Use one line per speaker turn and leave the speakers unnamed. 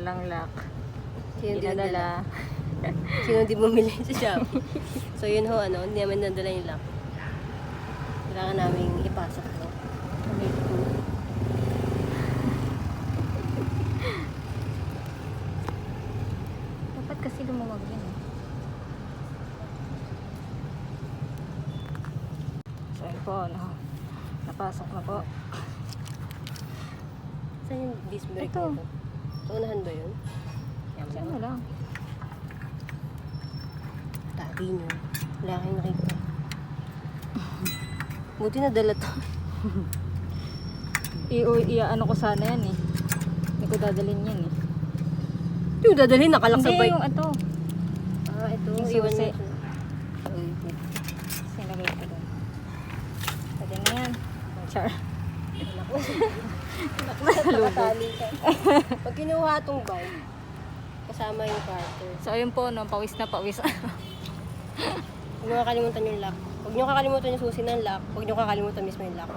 walang lock.
Sino di
Dinadala.
Sino di bumili sa Shopee? So yun ho, hindi naman nadala yung lock. Kailangan namin ipasok to.
Dapat kasi lumawag yun eh. So yun po, napasok na po.
Saan yung disc brake
Ito.
nito? Sa unahan ba yun?
Diyan na lang.
Tagi nyo. Wala kayong nakita. Buti nadala to.
Ano ko sana yan eh. Hindi ko dadalhin yan eh.
Yung dadalhin, nakalak sa
Hindi,
bike.
yung ito.
Ah, ito.
Yung
Iwan
susi.
mo siya.
Sinagay ko doon. Pwede na yan. Char.
Nakatali ka. Pag kinuha itong bike, kasama yung carter.
So ayun po, no, pawis na pawis.
Huwag nyo kakalimutan yung lock. Huwag nyo kakalimutan yung susi ng lock. Huwag nyo kakalimutan mismo yung lock.